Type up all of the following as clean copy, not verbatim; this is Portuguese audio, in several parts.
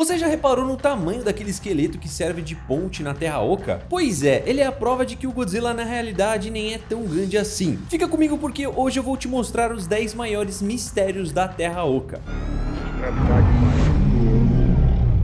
Você já reparou no tamanho daquele esqueleto que serve de ponte na Terra Oca? Pois é, ele é a prova de que o Godzilla na realidade nem é tão grande assim. Fica comigo porque hoje eu vou te mostrar os 10 maiores mistérios da Terra Oca.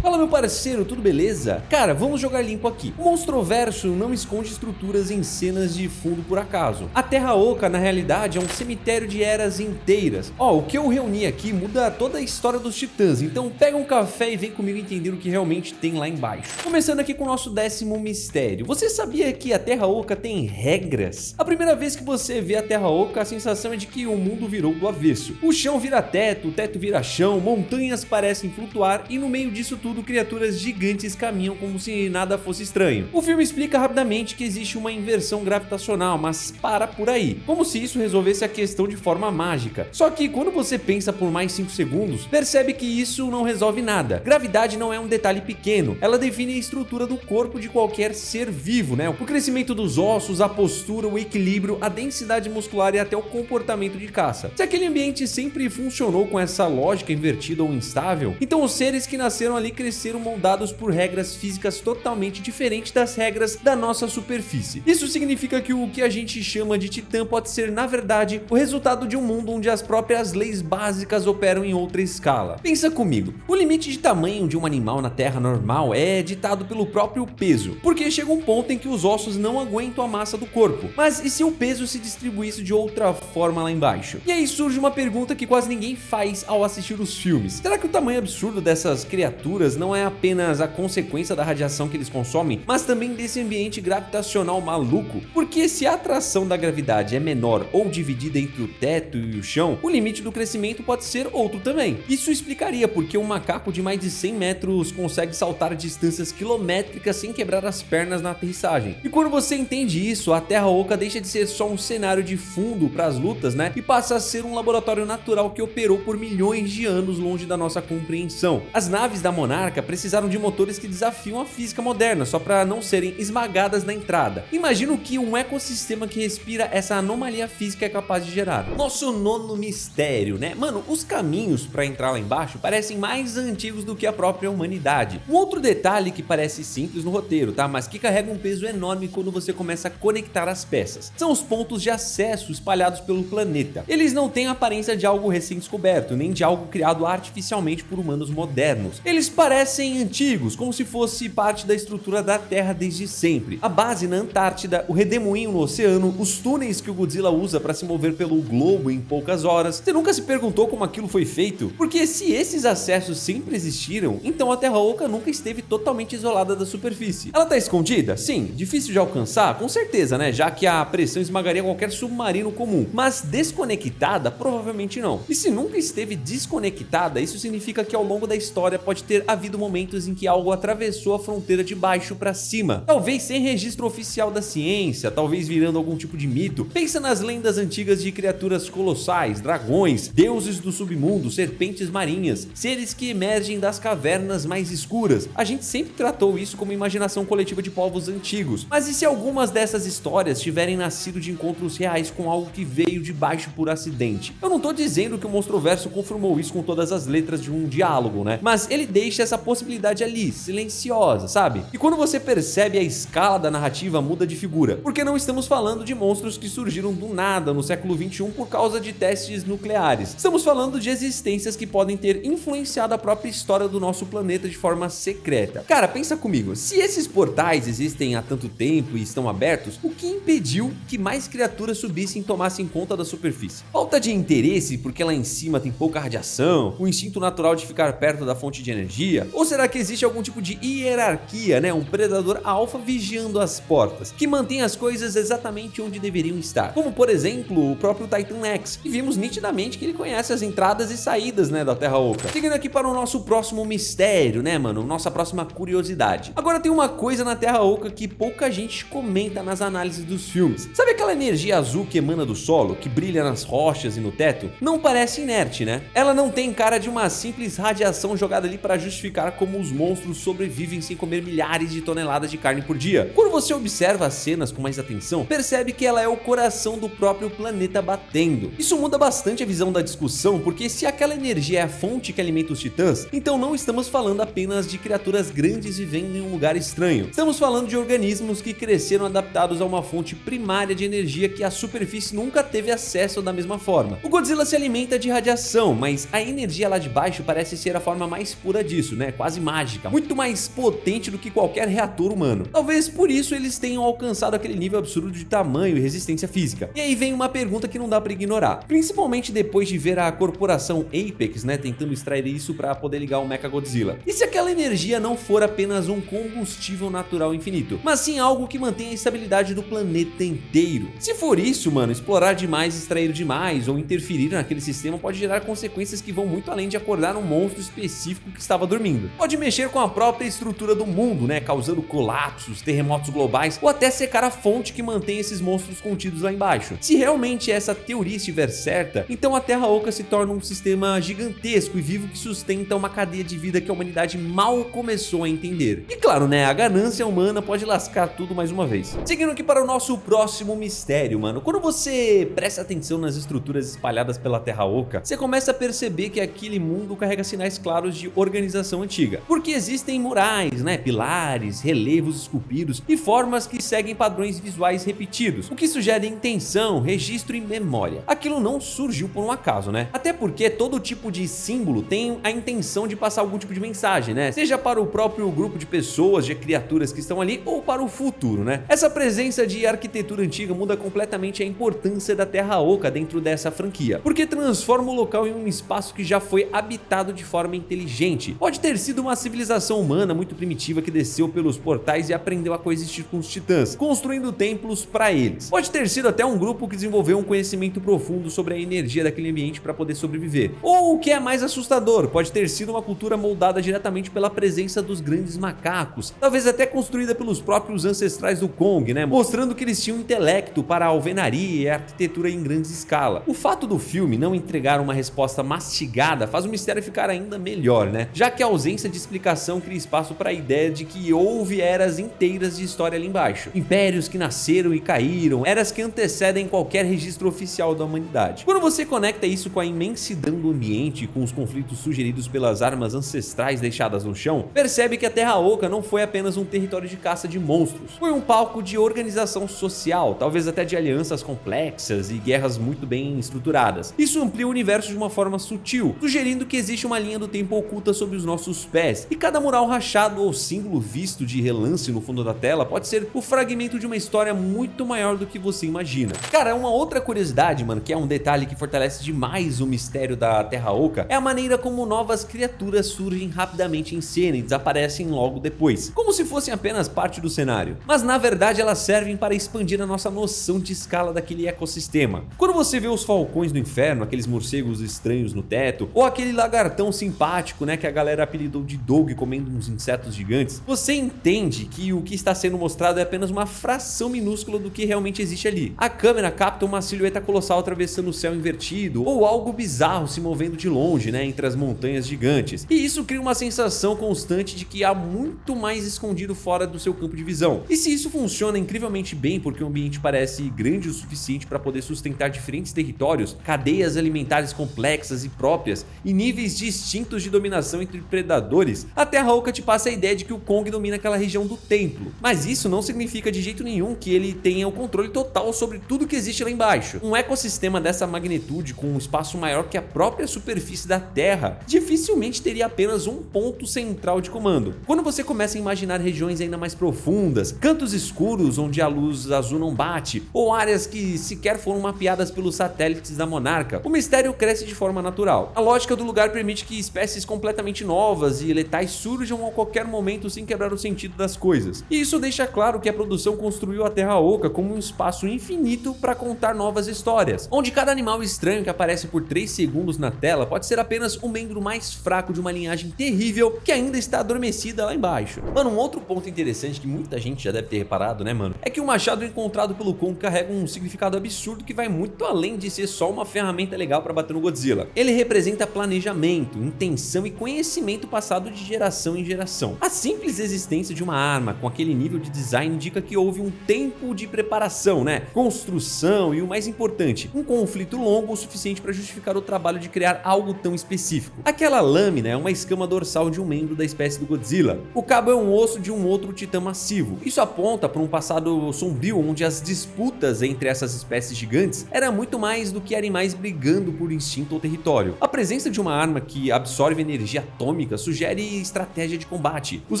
Fala meu parceiro, tudo beleza? Cara, vamos jogar limpo aqui. O Monstroverso não esconde estruturas em cenas de fundo por acaso. A Terra Oca na realidade é um cemitério de eras inteiras. Ó, o que eu reuni aqui muda toda a história dos titãs, então pega um café e vem comigo entender o que realmente tem lá embaixo. Começando aqui com o nosso 10º mistério. Você sabia que a Terra Oca tem regras? A primeira vez que você vê a Terra Oca, a sensação é de que o mundo virou do avesso. O chão vira teto, o teto vira chão, montanhas parecem flutuar e no meio disso tudo criaturas gigantes caminham como se nada fosse estranho. O filme explica rapidamente que existe uma inversão gravitacional, mas para por aí, como se isso resolvesse a questão de forma mágica. Só que quando você pensa por mais 5 segundos, percebe que isso não resolve nada. Gravidade não é um detalhe pequeno, ela define a estrutura do corpo de qualquer ser vivo, né? O crescimento dos ossos, a postura, o equilíbrio, a densidade muscular e até o comportamento de caça. Se aquele ambiente sempre funcionou com essa lógica invertida ou instável, então os seres que nasceram ali cresceram moldados por regras físicas totalmente diferentes das regras da nossa superfície. Isso significa que o que a gente chama de titã pode ser, na verdade, o resultado de um mundo onde as próprias leis básicas operam em outra escala. Pensa comigo, o limite de tamanho de um animal na Terra normal é ditado pelo próprio peso, porque chega um ponto em que os ossos não aguentam a massa do corpo. Mas e se o peso se distribuísse de outra forma lá embaixo? E aí surge uma pergunta que quase ninguém faz ao assistir os filmes. Será que o tamanho absurdo dessas criaturas não é apenas a consequência da radiação que eles consomem, mas também desse ambiente gravitacional maluco? Porque se a atração da gravidade é menor ou dividida entre o teto e o chão, o limite do crescimento pode ser outro também. Isso explicaria porque um macaco de mais de 100 metros consegue saltar distâncias quilométricas sem quebrar as pernas na aterrissagem. E quando você entende isso, a Terra Oca deixa de ser só um cenário de fundo para as lutas, né? E passa a ser um laboratório natural que operou por milhões de anos longe da nossa compreensão. As naves da Monarca precisaram de motores que desafiam a física moderna só para não serem esmagadas na entrada. Imagina o que um ecossistema que respira essa anomalia física é capaz de gerar. Nosso 9º mistério, né? Mano, os caminhos para entrar lá embaixo parecem mais antigos do que a própria humanidade. Um outro detalhe que parece simples no roteiro, tá? Mas que carrega um peso enorme quando você começa a conectar as peças. São os pontos de acesso espalhados pelo planeta. Eles não têm a aparência de algo recém-descoberto, nem de algo criado artificialmente por humanos modernos. Eles parecem antigos, como se fosse parte da estrutura da Terra desde sempre. A base na Antártida, o redemoinho no oceano, os túneis que o Godzilla usa para se mover pelo globo em poucas horas. Você nunca se perguntou como aquilo foi feito? Porque se esses acessos sempre existiram, então a Terra Oca nunca esteve totalmente isolada da superfície. Ela tá escondida? Sim. Difícil de alcançar? Com certeza, né? Já que a pressão esmagaria qualquer submarino comum. Mas desconectada? Provavelmente não. E se nunca esteve desconectada, isso significa que ao longo da história pode ter havido momentos em que algo atravessou a fronteira de baixo para cima. Talvez sem registro oficial da ciência, talvez virando algum tipo de mito. Pensa nas lendas antigas de criaturas colossais, dragões, deuses do submundo, serpentes marinhas, seres que emergem das cavernas mais escuras. A gente sempre tratou isso como imaginação coletiva de povos antigos. Mas e se algumas dessas histórias tiverem nascido de encontros reais com algo que veio de baixo por acidente? Eu não tô dizendo que o Monstroverso confirmou isso com todas as letras de um diálogo, né? Mas ele deixa essa possibilidade ali, silenciosa, sabe? E quando você percebe a escala da narrativa, muda de figura. Porque não estamos falando de monstros que surgiram do nada no século XXI por causa de testes nucleares. Estamos falando de existências que podem ter influenciado a própria história do nosso planeta de forma secreta. Cara, pensa comigo, se esses portais existem há tanto tempo e estão abertos, o que impediu que mais criaturas subissem e tomassem conta da superfície? Falta de interesse porque lá em cima tem pouca radiação, o instinto natural de ficar perto da fonte de energia? Ou será que existe algum tipo de hierarquia, né? Um predador alfa vigiando as portas, que mantém as coisas exatamente onde deveriam estar? Como, por exemplo, o próprio Titan X, e vimos nitidamente que ele conhece as entradas e saídas, né, da Terra Oca. Seguindo aqui para o nosso próximo mistério, né, mano? Nossa próxima curiosidade. Agora tem uma coisa na Terra Oca que pouca gente comenta nas análises dos filmes. Sabe aquela energia azul que emana do solo, que brilha nas rochas e no teto? Não parece inerte, né? Ela não tem cara de uma simples radiação jogada ali para justificar justificar como os monstros sobrevivem sem comer milhares de toneladas de carne por dia. Quando você observa as cenas com mais atenção, percebe que ela é o coração do próprio planeta batendo. Isso muda bastante a visão da discussão, porque se aquela energia é a fonte que alimenta os titãs, então não estamos falando apenas de criaturas grandes vivendo em um lugar estranho. Estamos falando de organismos que cresceram adaptados a uma fonte primária de energia que a superfície nunca teve acesso da mesma forma. O Godzilla se alimenta de radiação, mas a energia lá de baixo parece ser a forma mais pura disso, né? Quase mágica, muito mais potente do que qualquer reator humano. Talvez por isso eles tenham alcançado aquele nível absurdo de tamanho e resistência física. E aí vem uma pergunta que não dá pra ignorar, principalmente depois de ver a corporação Apex, né, tentando extrair isso para poder ligar o Mechagodzilla. E se aquela energia não for apenas um combustível natural infinito, mas sim algo que mantém a estabilidade do planeta inteiro? Se for isso, mano, explorar demais, extrair demais ou interferir naquele sistema pode gerar consequências que vão muito além de acordar um monstro específico que estava dormindo. Pode mexer com a própria estrutura do mundo, né, causando colapsos, terremotos globais ou até secar a fonte que mantém esses monstros contidos lá embaixo. Se realmente essa teoria estiver certa, então a Terra Oca se torna um sistema gigantesco e vivo que sustenta uma cadeia de vida que a humanidade mal começou a entender. E claro, né, a ganância humana pode lascar tudo mais uma vez. Seguindo aqui para o nosso próximo mistério, mano. Quando você presta atenção nas estruturas espalhadas pela Terra Oca, você começa a perceber que aquele mundo carrega sinais claros de organização antiga. Porque existem murais, né, pilares, relevos esculpidos e formas que seguem padrões visuais repetidos, o que sugere intenção, registro e memória. Aquilo não surgiu por um acaso, né? Até porque todo tipo de símbolo tem a intenção de passar algum tipo de mensagem, né? Seja para o próprio grupo de pessoas, de criaturas que estão ali, ou para o futuro, né? Essa presença de arquitetura antiga muda completamente a importância da Terra Oca dentro dessa franquia, porque transforma o local em um espaço que já foi habitado de forma inteligente. Pode ter sido uma civilização humana muito primitiva que desceu pelos portais e aprendeu a coexistir com os titãs, construindo templos para eles. Pode ter sido até um grupo que desenvolveu um conhecimento profundo sobre a energia daquele ambiente para poder sobreviver. Ou o que é mais assustador, pode ter sido uma cultura moldada diretamente pela presença dos grandes macacos, talvez até construída pelos próprios ancestrais do Kong, né, mostrando que eles tinham intelecto para a alvenaria e a arquitetura em grande escala. O fato do filme não entregar uma resposta mastigada faz o mistério ficar ainda melhor, né, já que a ausência de explicação cria espaço para a ideia de que houve eras inteiras de história ali embaixo, impérios que nasceram e caíram, eras que antecedem qualquer registro oficial da humanidade. Quando você conecta isso com a imensidão do ambiente e com os conflitos sugeridos pelas armas ancestrais deixadas no chão, percebe que a Terra Oca não foi apenas um território de caça de monstros, foi um palco de organização social, talvez até de alianças complexas e guerras muito bem estruturadas. Isso amplia o universo de uma forma sutil, sugerindo que existe uma linha do tempo oculta sob os nossos pés, e cada mural rachado ou símbolo visto de relance no fundo da tela pode ser o fragmento de uma história muito maior do que você imagina. Cara, uma outra curiosidade, mano, que é um detalhe que fortalece demais o mistério da Terra Oca, é a maneira como novas criaturas surgem rapidamente em cena e desaparecem logo depois, como se fossem apenas parte do cenário. Mas na verdade elas servem para expandir a nossa noção de escala daquele ecossistema. Quando você vê os falcões do inferno, aqueles morcegos estranhos no teto, ou aquele lagartão simpático, né, que a galera apelidou de Dog comendo uns insetos gigantes, você entende que o que está sendo mostrado é apenas uma fração minúscula do que realmente existe ali. A câmera capta uma silhueta colossal atravessando o céu invertido, ou algo bizarro se movendo de longe, né, entre as montanhas gigantes. E isso cria uma sensação constante de que há muito mais escondido fora do seu campo de visão. E se isso funciona incrivelmente bem porque o ambiente parece grande o suficiente para poder sustentar diferentes territórios, cadeias alimentares complexas e próprias e níveis distintos de dominação entre predadores, a Terra Oca te passa a ideia de que o Kong domina aquela região do templo. Mas isso não significa de jeito nenhum que ele tenha o controle total sobre tudo que existe lá embaixo. Um ecossistema dessa magnitude, com um espaço maior que a própria superfície da Terra, dificilmente teria apenas um ponto central de comando. Quando você começa a imaginar regiões ainda mais profundas, cantos escuros onde a luz azul não bate, ou áreas que sequer foram mapeadas pelos satélites da Monarca, o mistério cresce de forma natural. A lógica do lugar permite que espécies completamente novas e letais surjam a qualquer momento sem quebrar o sentido das coisas. E isso deixa claro que a produção construiu a Terra Oca como um espaço infinito para contar novas histórias, onde cada animal estranho que aparece por 3 segundos na tela pode ser apenas um membro mais fraco de uma linhagem terrível que ainda está adormecida lá embaixo. Mano, um outro ponto interessante que muita gente já deve ter reparado, né, mano, é que o machado encontrado pelo Kong carrega um significado absurdo que vai muito além de ser só uma ferramenta legal para bater no Godzilla. Ele representa planejamento, intenção e conhecimento passado de geração em geração. A simples existência de uma arma com aquele nível de design indica que houve um tempo de preparação, né, construção e o mais importante, um conflito longo o suficiente para justificar o trabalho de criar algo tão específico. Aquela lâmina é uma escama dorsal de um membro da espécie do Godzilla. O cabo é um osso de um outro titã massivo. Isso aponta para um passado sombrio onde as disputas entre essas espécies gigantes era muito mais do que animais brigando por instinto ou território. A presença de uma arma que absorve energia atômica sugere estratégia de combate. Os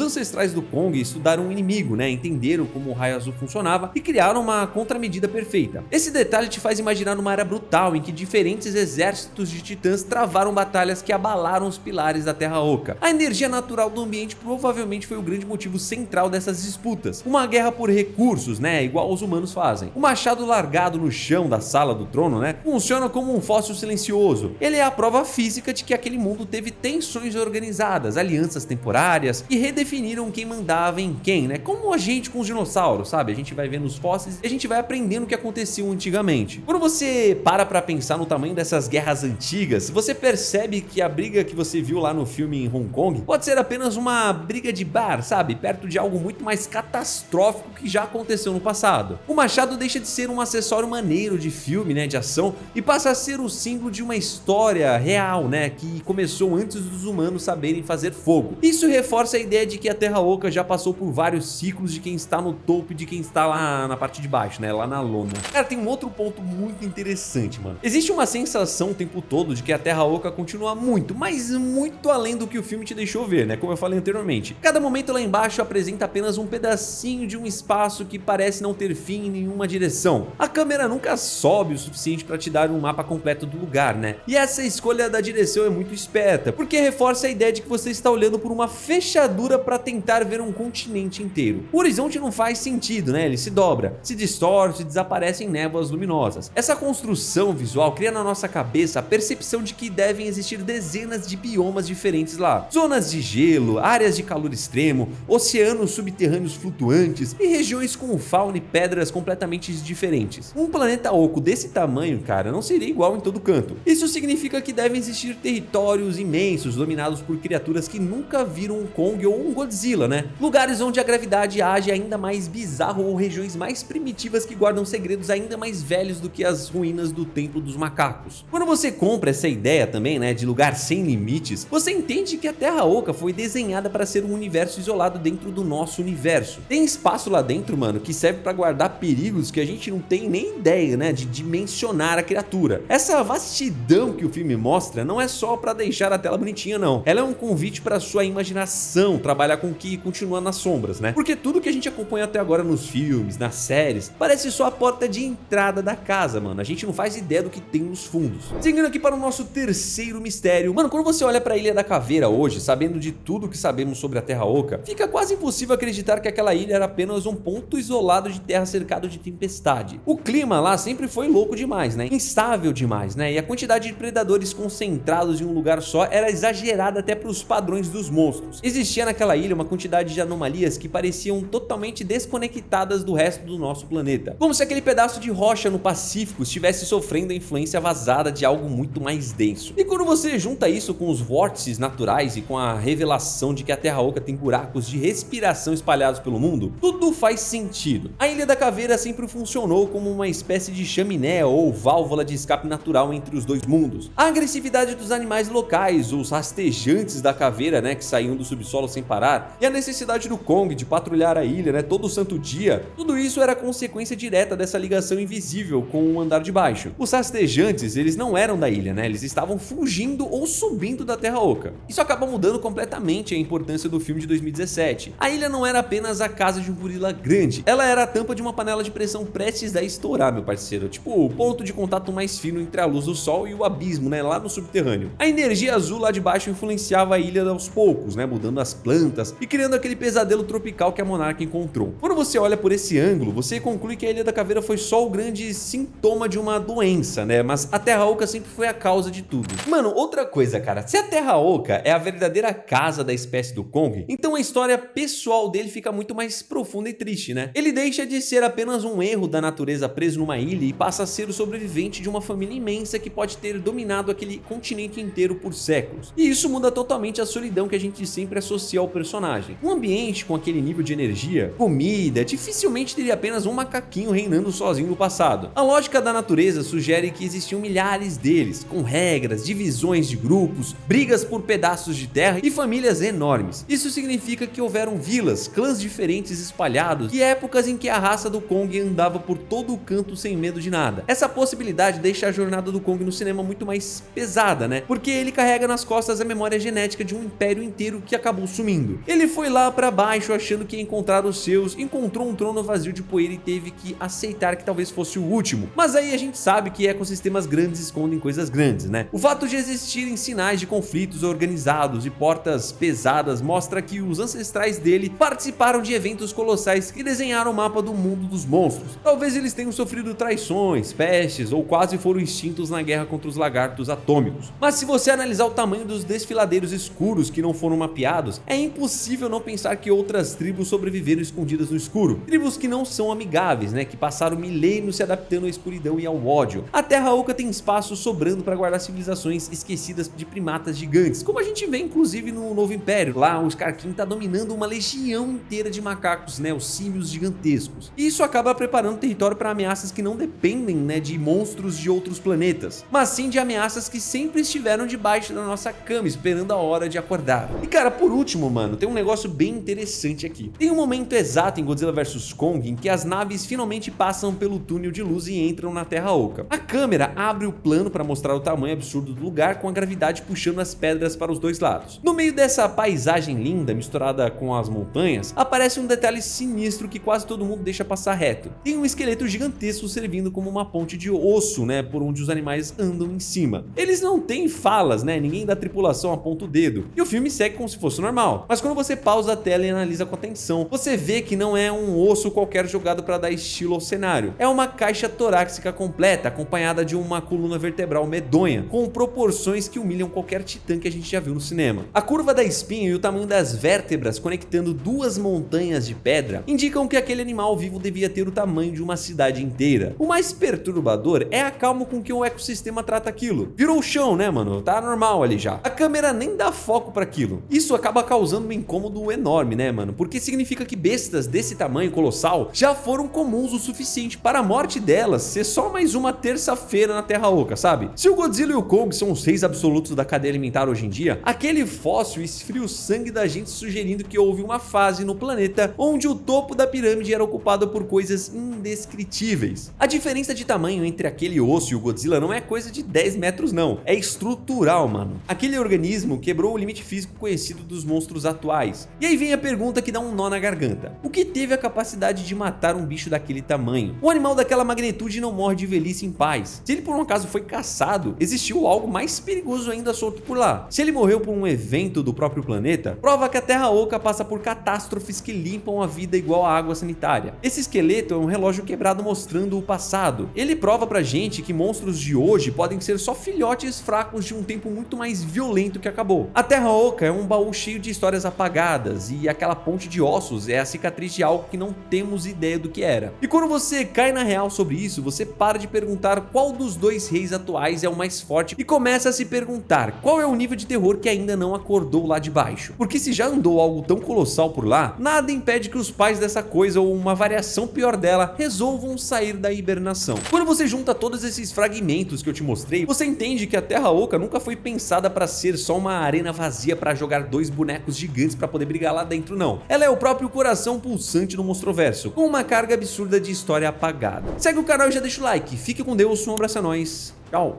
ancestrais do Kong estudaram o inimigo, né, entenderam como o raio azul funcionava e criaram uma contramedida perfeita. Esse detalhe te faz imaginar uma era brutal em que diferentes exércitos de titãs travaram batalhas que abalaram os pilares da Terra Oca. A energia natural do ambiente provavelmente foi o grande motivo central dessas disputas. Uma guerra por recursos, né, igual os humanos fazem. O machado largado no chão da sala do trono, né, funciona como um fóssil silencioso. Ele é a prova física de que aquele mundo teve tensões organizadas, alianças temporárias e redefiniram quem mandava em quem, né, como a gente com os dinossauros, sabe? A gente vai vendo os fósseis e a gente vai aprendendo o que aconteceu antigamente. Quando você para pensar no tamanho dessas guerras antigas, você percebe que a briga que você viu lá no filme em Hong Kong pode ser apenas uma briga de bar, sabe? Perto de algo muito mais catastrófico que já aconteceu no passado. O machado deixa de ser um acessório maneiro de filme, né, de ação, e passa a ser o símbolo de uma história real, né, que começou antes dos humanos saberem fazer fogo. Isso reforça a ideia de que a Terra Oca já passou por vários ciclos de quem está no topo e de quem está lá na parte de baixo, né, lá na lona. Cara, tem um outro ponto muito interessante, mano. Existe uma sensação o tempo todo de que a Terra Oca continua muito, mas muito além do que o filme te deixou ver, né, como eu falei anteriormente. Cada momento lá embaixo apresenta apenas um pedacinho de um espaço que parece não ter fim em nenhuma direção. A câmera nunca sobe o suficiente para te dar um mapa completo do lugar, né? E essa escolha da direção é muito esperta, porque reforça a ideia de que você está olhando por uma fechadura para tentar ver um continente inteiro. O horizonte não faz sentido, né? Ele se dobra, se distorce e desaparece em névoas luminosas. Essa construção visual cria na nossa cabeça a percepção de que devem existir dezenas de biomas diferentes lá. Zonas de gelo, áreas de calor extremo, oceanos subterrâneos flutuantes e regiões com fauna e pedras completamente diferentes. Um planeta oco desse tamanho, cara, não seria igual em todo canto. Isso significa que devem existir territórios imensos dominados por criaturas que nunca viram um Kong ou um Godzilla, né? Lugares onde a gravidade age ainda mais bizarro ou regiões mais primitivas que guardam segredos ainda mais velhos do que as ruínas do Templo dos Macacos. Quando você compra essa ideia também, né, de lugar sem limites, você entende que a Terra Oca foi desenhada para ser um universo isolado dentro do nosso universo. Tem espaço lá dentro, mano, que serve para guardar perigos que a gente não tem nem ideia, né, de dimensionar a criatura. Essa vastidão que o filme mostra não é só para deixar a tela bonitinha, não. Ela é um convite para sua imaginação trabalhar com o que continua nas sombras, né? Porque tudo que a gente acompanha até agora nos filmes, nas séries, parece só a porta de entrada da casa, mano. A gente não faz ideia do que tem nos fundos. Seguindo aqui para o nosso terceiro mistério. Mano, quando você olha para a Ilha da Caveira hoje, sabendo de tudo que sabemos sobre a Terra Oca, fica quase impossível acreditar que aquela ilha era apenas um ponto isolado de terra cercado de tempestade. O clima lá sempre foi louco demais, né? Instável demais, né? E a quantidade de predadores concentrados em um lugar só era exagerada até para os padrões dos monstros. Existia naquela ilha uma quantidade de anomalias que pareciam totalmente desconectadas do resto do nosso planeta. Como se aquele pedaço de rocha no Pacífico estivesse sofrendo a influência vazada de algo muito mais denso. E quando você junta isso com os vórtices naturais e com a revelação de que a Terra Oca tem buracos de respiração espalhados pelo mundo, tudo faz sentido. A Ilha da Caveira sempre funcionou como uma espécie de chaminé ou válvula de escape natural entre os dois mundos. A agressividade dos animais locais, os rastejantes da caveira, né, que saíam do subsolo sem parar, e a necessidade do Kong de patrulhar a ilha, né, todo santo dia, tudo isso era consequência direta dessa ligação invisível com o andar de baixo. Os rastejantes, eles não eram da ilha, né, eles estavam fugindo ou subindo da Terra Oca. Isso acaba mudando completamente a importância do filme de 2017. A ilha não era apenas a casa de um gorila grande, ela era a tampa de uma panela de pressão prestes a estourar, meu parceiro, tipo o ponto de contato mais fino entre a luz do sol e o abismo, né, lá no subterrâneo. A energia azul lá de baixo influenciava a ilha aos poucos, né, mudando as plantas e criando aquele pesadelo tropical que a Monarca encontrou. Kong. Quando você olha por esse ângulo, você conclui que a Ilha da Caveira foi só o grande sintoma de uma doença, né? Mas a Terra Oca sempre foi a causa de tudo. Mano, outra coisa, cara, se a Terra Oca é a verdadeira casa da espécie do Kong, então a história pessoal dele fica muito mais profunda e triste, né? Ele deixa de ser apenas um erro da natureza preso numa ilha e passa a ser o sobrevivente de uma família imensa que pode ter dominado aquele continente inteiro por séculos. E isso muda totalmente a solidão que a gente sempre associa ao personagem. Um ambiente com aquele nível de energia, comida, dificilmente teria apenas um macaquinho reinando sozinho no passado. A lógica da natureza sugere que existiam milhares deles, com regras, divisões de grupos, brigas por pedaços de terra e famílias enormes. Isso significa que houveram vilas, clãs diferentes espalhados e épocas em que a raça do Kong andava por todo o canto sem medo de nada. Essa possibilidade deixa a jornada do Kong no cinema muito mais pesada, né? Porque ele carrega nas costas a memória genética de um império inteiro que acabou sumindo. Ele foi lá pra baixo achando que ia encontrar os seus, encontrou um trono vazio de poeira e teve que aceitar que talvez fosse o último. Mas aí a gente sabe que ecossistemas grandes escondem coisas grandes, né? O fato de existirem sinais de conflitos organizados e portas pesadas mostra que os ancestrais dele participaram de eventos colossais que desenharam o mapa do mundo dos monstros. Talvez eles tenham sofrido traições, pestes ou quase foram extintos na guerra contra os lagartos atômicos. Mas se você analisar o tamanho dos desfiladeiros escuros que não foram mapeados, é impossível não pensar que outras tribos sobreviveram escondidas no escuro. Tribos que não são amigáveis, né? Que passaram milênios se adaptando à escuridão e ao ódio. A Terra Oca tem espaço sobrando para guardar civilizações esquecidas de primatas gigantes, como a gente vê inclusive no Novo Império. Lá o Scar King tá dominando uma legião inteira de macacos, né? Os símios gigantescos. E isso acaba preparando o território para ameaças que não dependem, né, de monstros de outros planetas, mas sim de ameaças que sempre estiveram debaixo da nossa cama, esperando a hora de acordar. E cara, por último, mano, tem um negócio bem interessante aqui. Tem um momento exato em Godzilla vs Kong em que as naves finalmente passam pelo túnel de luz e entram na Terra Oca. A câmera abre o plano para mostrar o tamanho absurdo do lugar, com a gravidade puxando as pedras para os dois lados. No meio dessa paisagem linda, misturada com as montanhas, aparece um detalhe sinistro que quase todo mundo deixa passar reto. Tem um esqueleto gigantesco servindo como uma ponte de osso, né, por onde os animais andam em cima. Eles não têm falas, né, ninguém da tripulação aponta o dedo, e o filme segue como se fosse normal. Mas quando você pausa a tela e analisa com atenção, você vê que não é um osso qualquer jogado para dar estilo ao cenário. É uma caixa torácica completa, acompanhada de uma coluna vertebral medonha, com proporções que humilham qualquer titã que a gente já viu no cinema. A curva da espinha e o tamanho das vértebras conectando duas montanhas de pedra indicam que aquele animal vivo devia ter o tamanho de uma cidade inteira. O mais perturbador é a calma com que o ecossistema trata aquilo. Virou o chão, né, mano? Tá normal ali já. A câmera nem dá foco para aquilo. Isso acaba causando um incômodo enorme, né, mano? Porque significa que bestas desse tamanho colossal já foram comuns o suficiente para a morte delas ser só mais uma terça-feira na Terra Oca, sabe? Se o Godzilla e o Kong são os reis absolutos da cadeia alimentar hoje em dia, aquele fóssil esfria o sangue da gente, sugerindo que houve uma fase no planeta onde o topo da pirâmide era ocupado por coisas indescritíveis. A diferença de tamanho entre aquele osso e o Godzilla não é coisa de 10 metros não, é estrutural, mano. Aquele organismo quebrou o limite físico conhecido dos monstros atuais. E aí vem a pergunta que dá um nó na garganta. O que teve a capacidade de matar um bicho daquele tamanho? Um animal daquela magnitude não morre de velhice em paz. Se ele por um acaso foi caçado, existiu algo mais perigoso ainda solto por lá. Se ele morreu por um evento do próprio planeta, prova que a Terra Oca passa por catástrofes que limpam a vida igual a água sanitária. Esse esqueleto é um relógio quebrado mostrando o passado. Ele prova pra gente que monstros de hoje podem ser só filhotes fracos de um tempo muito mais violento que acabou. A Terra Oca é um baú cheio de histórias apagadas e aquela ponte de ossos é a cicatriz de algo que não temos ideia do que era. E quando você cai na real sobre isso, você para de perguntar qual dos dois reis atuais é o mais forte e começa a se perguntar qual é o nível de terror que ainda não acordou lá de baixo. Porque se já andou algo tão colossal por lá, nada impede que os pais dessa coisa ou uma variação pior dela resolvam sair da hibernação. Quando você junta todos esses fragmentos que eu te mostrei, você entende que a Terra Oca nunca foi pensada para ser só uma arena vazia para jogar dois bonecos gigantes para poder brigar lá dentro, não. Ela é o próprio coração pulsante do Monstroverso, com uma carga absurda de história apagada. Segue o canal e já deixa o like. Fique com Deus, um abraço a nós. Tchau.